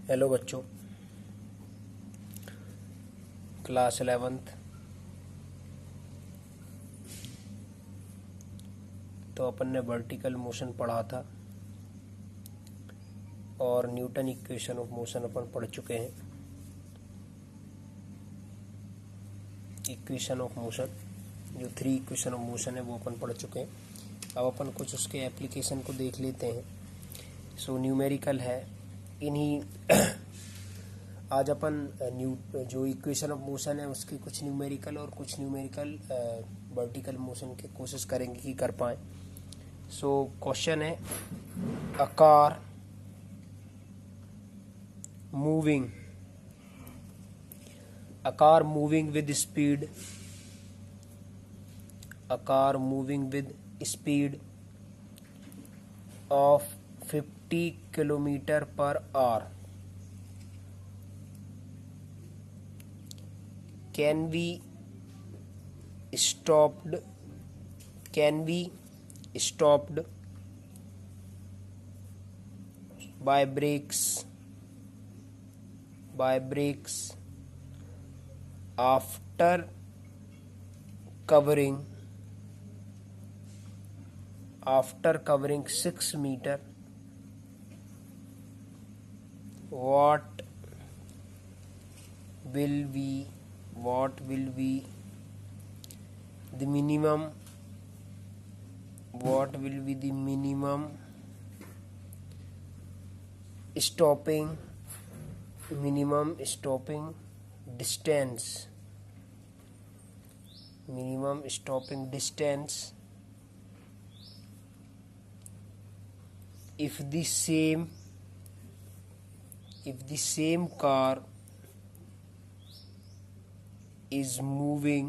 Hello बच्चों, class 11th। तो अपन ने वर्टिकल मोशन पढ़ा था और न्यूटन इक्वेशन ऑफ मोशन अपन पढ़ चुके हैं। इक्वेशन ऑफ मोशन, जो 3 इक्वेशन ऑफ मोशन है वो अपन पढ़ चुके हैं। अब अपन कुछ उसके एप्लीकेशन को देख लेते हैं। सो न्यूमेरिकल है इन्हीं आज अपन जो इक्वेशन ऑफ मोशन है उसके कुछ न्यूमेरिकल और कुछ न्यूमेरिकल वर्टिकल मोशन की कोशिश करेंगे कि कर पाएँ। सो क्वेश्चन है, a car moving with speed of 50 kilometer per hour can be stopped by brakes after covering 6 meter. What will be the minimum stopping distance if the same car is moving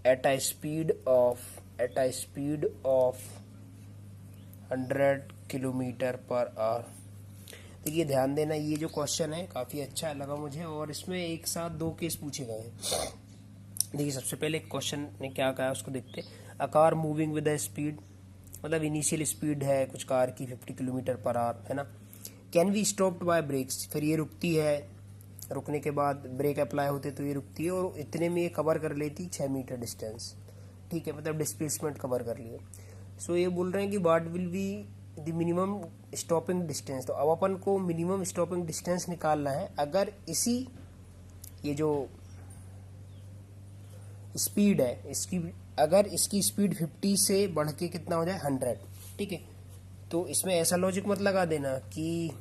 at a speed of 100 kilometre per our. देखिए ध्यान देना, ये जो question है काफ़ी अच्छा लगा मुझे और इसमें एक साथ 2 केस पूछे गए हैं। देखिए सबसे पहले क्वेश्चन ने क्या कहा उसको देखते हैं। A car moving with a speed, मतलब इनिशियल स्पीड है कुछ कार की 50 किलोमीटर पर आवर, है ना। Can be stopped by brakes, फिर ये रुकती है, रुकने के बाद ब्रेक अप्लाई होते तो ये रुकती है और इतने में ये कवर कर लेती 6 मीटर डिस्टेंस। ठीक है, मतलब डिस्प्लेसमेंट कवर कर लिए। सो ये बोल रहे हैं कि what will be the minimum stopping distance. तो अब अपन को मिनिमम स्टॉपिंग डिस्टेंस निकालना है अगर ये जो स्पीड है अगर इसकी स्पीड 50 से बढ़ के कितना हो जाए 100। ठीक है, तो इसमें ऐसा लॉजिक मत लगा देना कि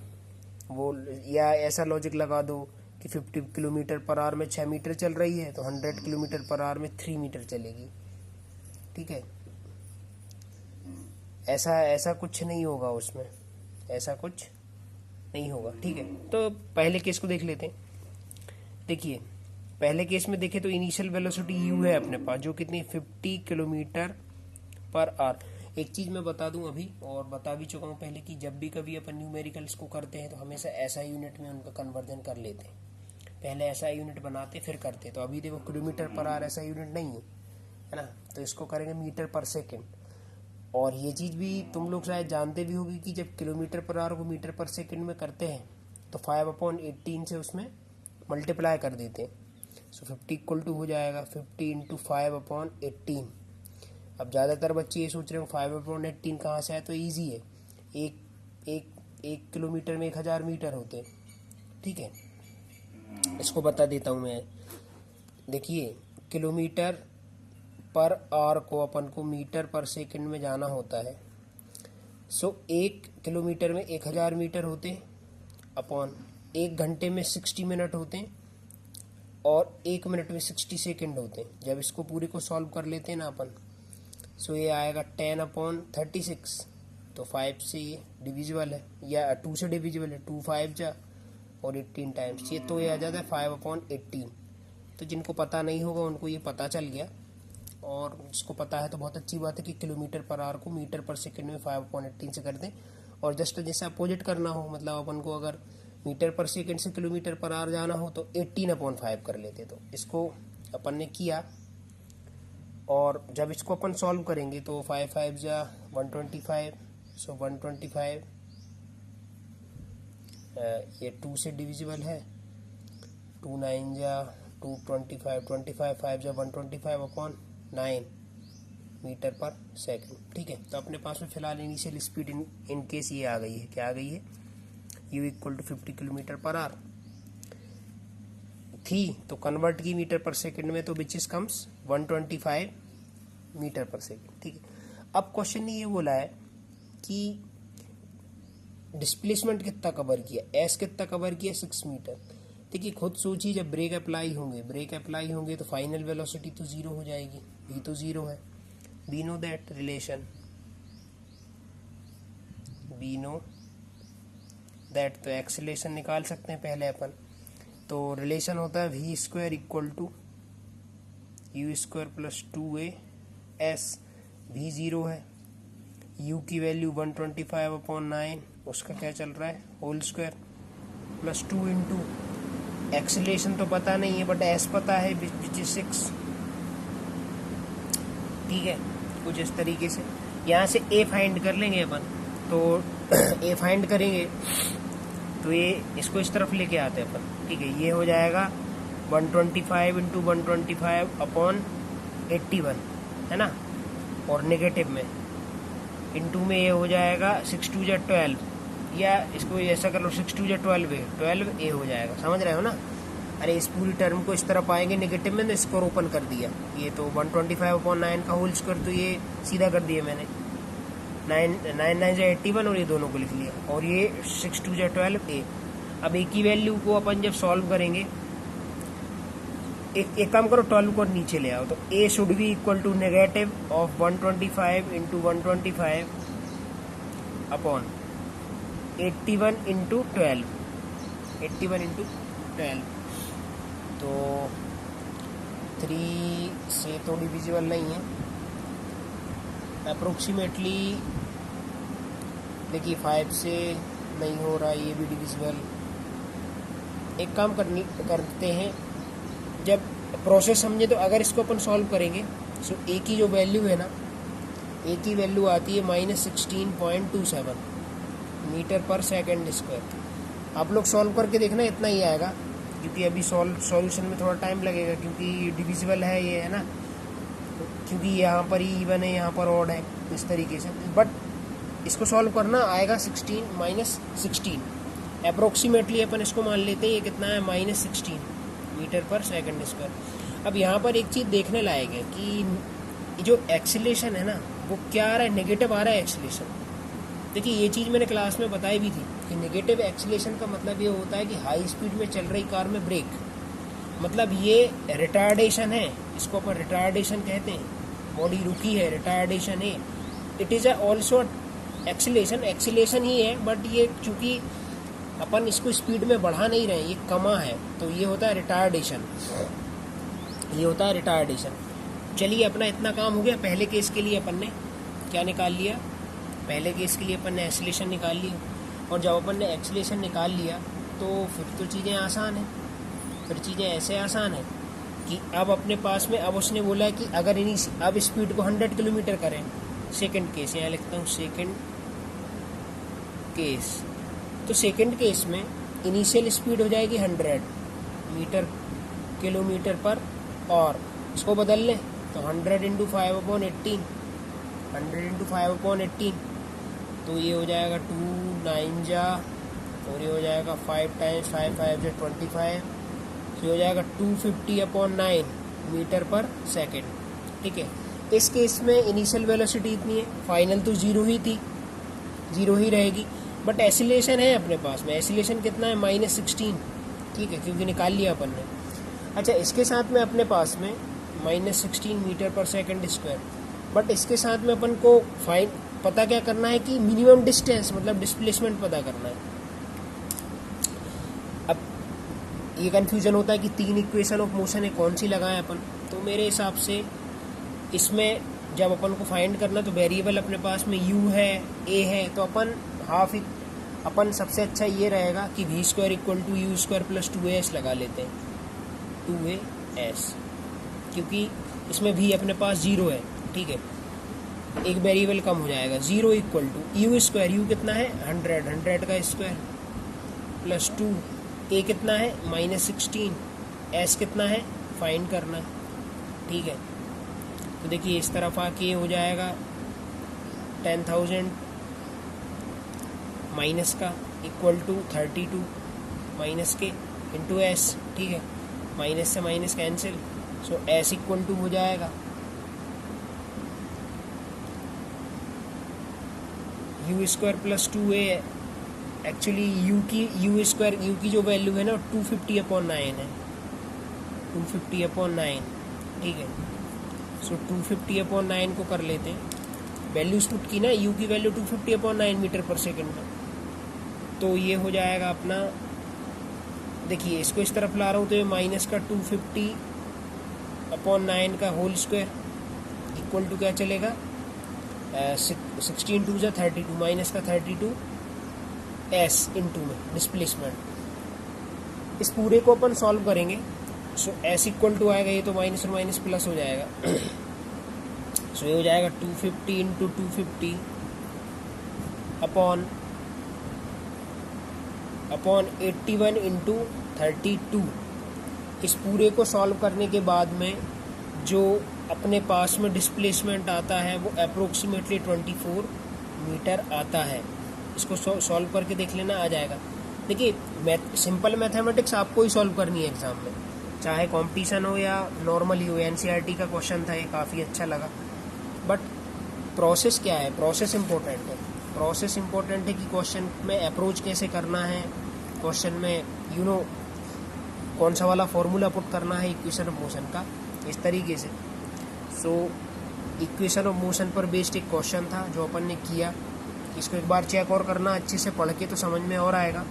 या ऐसा लॉजिक लगा दो कि 50 किलोमीटर पर आवर में 6 मीटर चल रही है तो 100 किलोमीटर पर आवर में 3 मीटर चलेगी। ठीक है, ऐसा कुछ नहीं होगा, उसमें ऐसा कुछ नहीं होगा। ठीक है, तो पहले केस को देख लेते हैं। देखिए पहले केस में देखें तो इनिशियल वेलोसिटी u है अपने पास, जो कितनी 50 किलोमीटर पर आवर। एक चीज़ मैं बता दूं अभी, और बता भी चुका हूं पहले, कि जब भी कभी अपन न्यूमेरिकल्स को करते हैं तो हमेशा SI यूनिट में उनका कन्वर्जन कर लेते हैं। पहले SI यूनिट बनाते फिर करते। तो अभी देखो kilometre per our SI unit नहीं है ना, तो इसको करेंगे मीटर पर सेकेंड। और ये चीज़ भी तुम लोग शायद जानते भी होगी कि जब किलोमीटर पर आवर को मीटर पर सेकेंड में करते हैं तो 5/18 से उसमें मल्टीप्लाई कर देते हैं। सो 50 इक्वल टू हो जाएगा 50 इंटू 5/18। अब ज़्यादातर बच्चे ये सोच रहे हो 5/18 कहाँ से आए, तो ईजी है, एक किलोमीटर में 1000 मीटर होते हैं। ठीक है, इसको बता देता हूँ मैं। देखिए किलोमीटर पर आवर को अपन को मीटर पर सेकंड में जाना होता है। सो 1 किलोमीटर में 1000 मीटर होते हैं अपॉन 1 घंटे में 60 मिनट होते हैं और 1 मिनट में 60 सेकंड होते हैं। जब इसको पूरी को सॉल्व कर लेते हैं ना अपन, सो ये आएगा 10/36। तो 5 से ये डिविजिबल है या 2 से डिविजिबल है, 2 5 जा और 18 टाइम्स ये, तो ये आ जाता है 5/18। तो जिनको पता नहीं होगा उनको ये पता चल गया, और जिसको पता है तो बहुत अच्छी बात है कि किलोमीटर पर आवर को मीटर पर सेकंड में 5/18 से कर दें। और जस्ट जैसे अपोजिट करना हो, मतलब अपन को अगर मीटर पर सेकंड से किलोमीटर पर आवर जाना हो तो 18/5 कर लेते। तो इसको अपन ने किया, और जब इसको अपन सॉल्व करेंगे तो 5 5 जा 125। सो 125 ये 2 से डिविजिबल है, 2 9 जा 2 25, 25 5 जा 125 अपॉन 9 मीटर पर सेकंड। ठीक है, तो अपने पास में फिलहाल इनिशियल स्पीड इन केस ये आ गई है, क्या आ गई है, u equal to 50 kilometre per hour थी, तो कन्वर्ट की मीटर पर सेकंड में, तो which is comes 125 metre per second. ठीक है, अब क्वेश्चन ने ये बोला है कि डिस्प्लेसमेंट कितना कवर किया, एस कितना कवर किया, 6 मीटर। देखिए खुद सोचिए, जब ब्रेक अप्लाई होंगे तो फाइनल वेलोसिटी तो जीरो हो जाएगी, भी तो जीरो है। We know that relation, we know that, तो एक्सेलेरेशन निकाल सकते हैं पहले अपन। तो रिलेशन होता है v square equal to u square plus 2a s, v zero है, u की वैल्यू 125 अपॉन 9, उसका क्या चल रहा है whole square plus 2 into acceleration तो पता नहीं है बट एस पता है विच इज 6। ठीक है, कुछ इस तरीके से यहाँ से a फाइंड कर लेंगे अपन, तो a फाइंड करेंगे तो ये इसको इस तरफ लेके आते हैं अपन। ठीक है, ये हो जाएगा 125 इंटू 125 अपॉन 81 है ना, और नेगेटिव में इंटू में ये हो जाएगा 6 2 जा 12, या इसको ऐसा कर लो 6 2 जा 12 ए हो जाएगा, समझ रहे हो ना। अरे इस पूरी टर्म को इस तरफ आएंगे नेगेटिव में, तो इसको ओपन कर दिया, ये तो 125 अपॉन 9 का होल स्क्वायर, तो ये सीधा कर दिया मैंने, 9 9 जा 81 और ये दोनों को लिख लिया, और ये 6 2 जा 12 ए। अब ए की वैल्यू को अपन जब सॉल्व करेंगे, एक काम करो 12 को नीचे ले आओ, तो a should be equal to negative of 125 into 125 upon 81 into 12, 81 into 12, तो 3 से तो डिविजिबल नहीं है, अप्रोक्सीमेटली देखिए 5 से नहीं हो रहा, ये भी डिविजिबल। एक काम करते हैं, जब प्रोसेस समझे तो अगर इसको अपन सॉल्व करेंगे तो ए की जो वैल्यू है ना, ए की वैल्यू आती है -16.27 मीटर पर सेकंड स्क्वायर। आप लोग सॉल्व करके देखना, इतना ही आएगा, क्योंकि अभी सॉल्यूशन में थोड़ा टाइम लगेगा, क्योंकि डिविजिबल है ये, है ना, क्योंकि यहाँ पर ही इवन है, यहाँ पर ऑड है, इस तरीके से। बट इसको सॉल्व करना आएगा 16 अप्रोक्सीमेटली अपन इसको मान लेते हैं, ये कितना है -16 मीटर पर सेकंड स्क्वायर। अब यहाँ पर एक चीज़ देखने लायक है कि जो एक्सीलरेशन है ना, वो क्या आ रहा है, नेगेटिव आ रहा है एक्सीलरेशन। देखिए ये चीज़ मैंने क्लास में बताई भी थी कि नेगेटिव एक्सीलरेशन का मतलब ये होता है कि हाई स्पीड में चल रही कार में ब्रेक, मतलब ये रिटार्डेशन है, इसको अपन रिटार्डेशन कहते हैं, बॉडी रुकी है, रिटार्डेशन है। इट इज़ ऑल्सो एक्सीलरेशन ही है, बट ये चूँकि अपन इसको स्पीड में बढ़ा नहीं रहे, ये कमा है, तो ये होता है रिटार्डेशन, ये होता है रिटार्डेशन। चलिए अपना इतना काम हो गया। पहले केस के लिए अपन ने क्या निकाल लिया, पहले केस के लिए अपन ने एक्सीलरेशन निकाल ली, और जब अपन ने एक्सीलरेशन निकाल लिया तो फिर तो चीज़ें आसान हैं, फिर चीज़ें ऐसे आसान हैं कि अब अपने पास में, अब उसने बोला कि अगर अब स्पीड को 100 किलोमीटर करें, सेकेंड केस यहाँ लिखता हूँ, सेकेंड केस, तो सेकेंड केस में इनिशियल स्पीड हो जाएगी 100 मीटर किलोमीटर पर, और इसको बदल लें तो 100 इंटू 5/18, 100 इंटू 5/18, तो ये हो जाएगा 2 9 जा, और ये हो जाएगा 5 टाइम्स 5 5 जा 25, तो हो जाएगा 250/9 मीटर पर सेकेंड। ठीक है, इस केस में इनिशियल वेलोसिटी इतनी है, फाइनल तो जीरो ही थी, जीरो ही रहेगी, बट एक्सीलरेशन है अपने पास में, एक्सीलरेशन कितना है -16। ठीक है, क्योंकि निकाल लिया अपन ने। अच्छा, इसके साथ में अपने पास में -16 metre per second square, but इसके साथ में अपन को पता क्या करना है कि मिनिमम डिस्टेंस, मतलब डिस्प्लेसमेंट पता करना है। अब ये कंफ्यूजन होता है कि 3 इक्वेशन ऑफ मोशन है, कौन सी लगाएं अपन, तो मेरे हिसाब से इसमें जब अपन को फाइंड करना, तो वेरिएबल अपने पास में u है, a है, तो अपन सबसे अच्छा ये रहेगा कि v square equal to u square plus 2as लगा लेते हैं, 2as, क्योंकि इसमें v अपने पास 0 है। ठीक है, एक वेरिएबल कम हो जाएगा, 0 equal to u square, u कितना है 100 का स्क्वायर, प्लस 2, ए कितना है -16, एस कितना है फाइंड करना है, ठीक है। तो देखिए इस तरफ आके हो जाएगा 10,000 माइनस का इक्वल टू 32 माइनस के इंटू एस, ठीक है। माइनस से minus cancel, so s equal to हो जाएगा यू स्क्वायर प्लस 2a है। एक्चुअली यू की जो वैल्यू है ना 250/9 है, 250/9, ठीक है। सो 250/9 को कर लेते हैं, वैल्यूज पुट की ना, यू की वैल्यू 250/9 मीटर पर सेकेंड में, तो ये हो जाएगा अपना, देखिए इसको इस तरफ ला रहा हूँ तो ये माइनस का 250/9 का होल स्क्वायर इक्वल टू क्या चलेगा 16 2 32, माइनस का 32 एस इंटू में डिस्प्लेसमेंट। इस पूरे को अपन सॉल्व करेंगे, सो एस इक्वल टू आएगा, ये तो माइनस और माइनस प्लस हो जाएगा, सो ये हो जाएगा 250 इंटू 250 अपॉन 81 इंटू 32। इस पूरे को सॉल्व करने के बाद में जो अपने पास में डिस्प्लेसमेंट आता है वो अप्रोक्सीमेटली 24 मीटर आता है। इसको सॉल्व करके देख लेना, आ जाएगा। देखिए सिंपल मैथमेटिक्स आपको ही सॉल्व करनी है एग्जाम में, चाहे कंपटीशन हो या नॉर्मल ही हो। एनसीईआरटी का क्वेश्चन था, ये काफ़ी अच्छा लगा। बट प्रोसेस क्या है, प्रोसेस इम्पोर्टेंट है। प्रोसेस इम्पोर्टेंट है कि क्वेश्चन में अप्रोच कैसे करना है, क्वेश्चन में कौन सा वाला फॉर्मूला पुट करना है इक्वेशन ऑफ मोशन का, इस तरीके से। सो इक्वेशन ऑफ मोशन पर बेस्ड एक क्वेश्चन था जो अपन ने किया, इसको एक बार चेक और करना अच्छे से पढ़ के, तो समझ में और आएगा।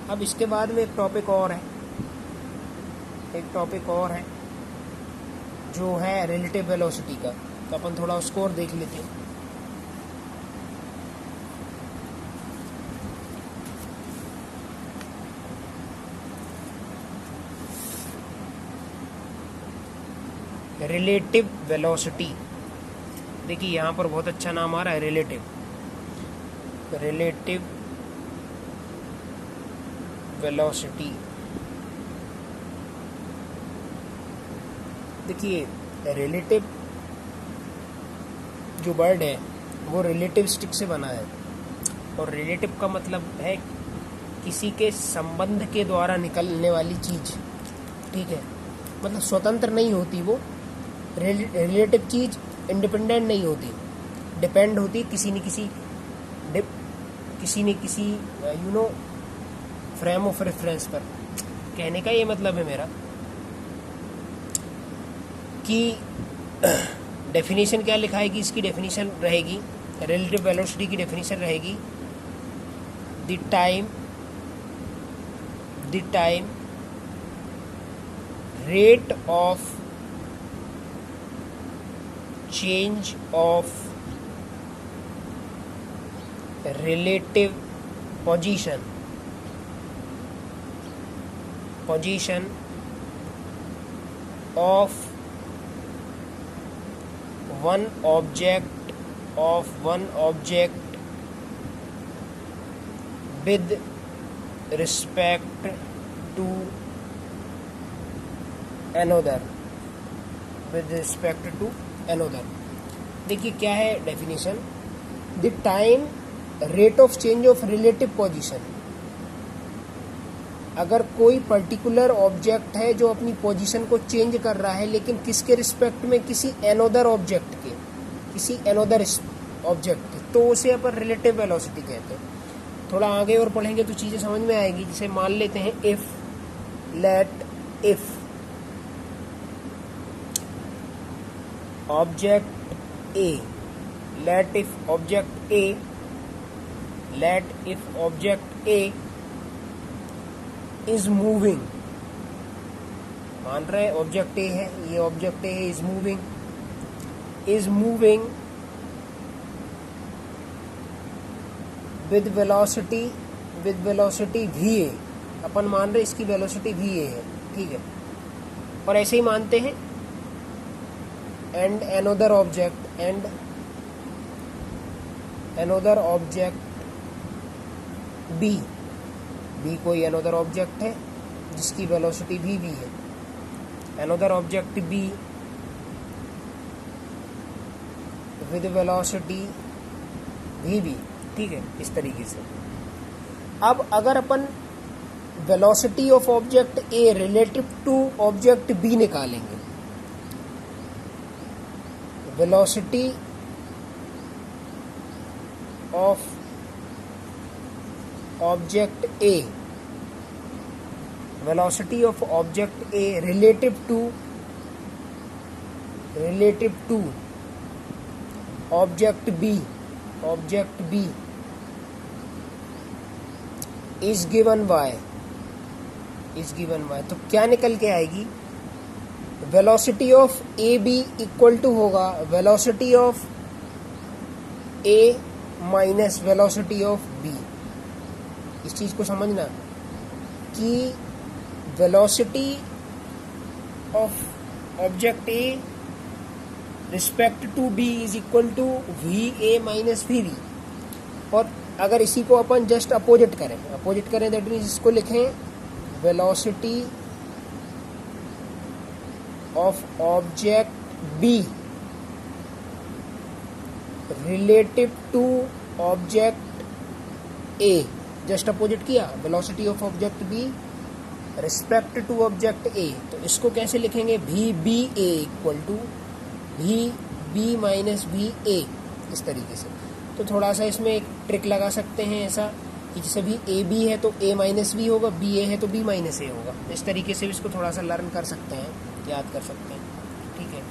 अब इसके बाद में एक टॉपिक और है, जो है रिलेटिव वेलोसिटी का, तो अपन थोड़ा उसको और देख लेते हैं। रिलेटिव वेलोसिटी, देखिए यहाँ पर बहुत अच्छा नाम आ रहा है, रिलेटिव वेलोसिटी। देखिए रिलेटिव जो वर्ड है वो रिलेटिव स्टिक से बना है, और रिलेटिव का मतलब है किसी के संबंध के द्वारा निकलने वाली चीज, ठीक है। मतलब स्वतंत्र नहीं होती वो, रिलेटिव चीज इंडिपेंडेंट नहीं होती, डिपेंड होती किसी न किसी फ्रेम ऑफ रेफरेंस पर। कहने का ये मतलब है मेरा कि डेफिनेशन क्या लिखा है कि इसकी डेफिनेशन रहेगी, रिलेटिव वेलोसिटी की डेफिनेशन रहेगी, the time rate of change of relative position of one object with respect to another, देखिए क्या है definition, the time rate of change of relative position. अगर कोई पर्टिकुलर ऑब्जेक्ट है जो अपनी पोजीशन को चेंज कर रहा है, लेकिन किसके रिस्पेक्ट में, किसी एनोदर ऑब्जेक्ट के, तो उसे अपन रिलेटिव वेलोसिटी कहते हैं। थोड़ा आगे और पढ़ेंगे तो चीजें समझ में आएगी। जैसे मान लेते हैं if object A, let if object A is moving, मान रहे ऑब्जेक्ट A है, ये ऑब्जेक्ट A है, is moving with velocity VA, अपन मान रहे इसकी वेलोसिटी VA है, ठीक है। और ऐसे ही मानते हैं and another object B v कोई अनदर ऑब्जेक्ट है जिसकी वेलोसिटी भी v है, another object b with velocity v, ठीक है, इस तरीके से। अब अगर अपन velocity of object a relative to object b निकालेंगे, velocity of object a, velocity of object a relative to object b is given by, तो क्या निकल के आएगी, velocity of A B equal to होगा velocity of A minus velocity of B. इस चीज को समझना कि velocity of object A respect to B is equal to V A minus V B. और अगर इसी को अपन जस्ट अपोजिट करें दैट मीन्स इसको लिखें velocity of object B relative to object A, just opposite किया, velocity of object B respect to object A. तो इसको कैसे लिखेंगे, V B A equal to V B minus V A, इस तरीके से। तो थोड़ा सा इसमें एक ट्रिक लगा सकते हैं ऐसा कि जैसे भी ए बी है तो ए माइनस बी होगा, बी ए है तो बी माइनस ए होगा। इस तरीके से भी इसको थोड़ा सा लर्न कर सकते हैं, याद कर सकते हैं, ठीक है।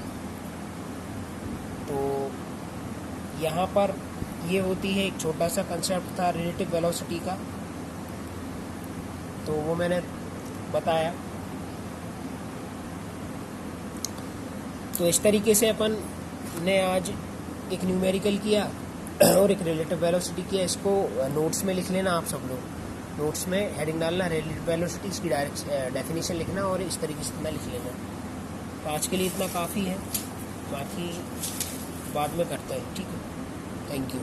तो यहाँ पर ये होती है एक छोटा सा कंसेप्ट था रिलेटिव वेलोसिटी का, तो वो मैंने बताया। तो इस तरीके से अपन ने आज एक न्यूमेरिकल किया और एक रिलेटिव वेलोसिटी किया। इसको नोट्स में लिख लेना आप सब लोग, नोट्स में हेडिंग डालना रिलेटिव वेलोसिटी, इसकी डायरेक्ट डेफिनेशन लिखना और इस तरीके से इतना लिख लेना। तो आज के लिए इतना काफ़ी है, बाकी बाद में करते हैं, ठीक है। Thank you.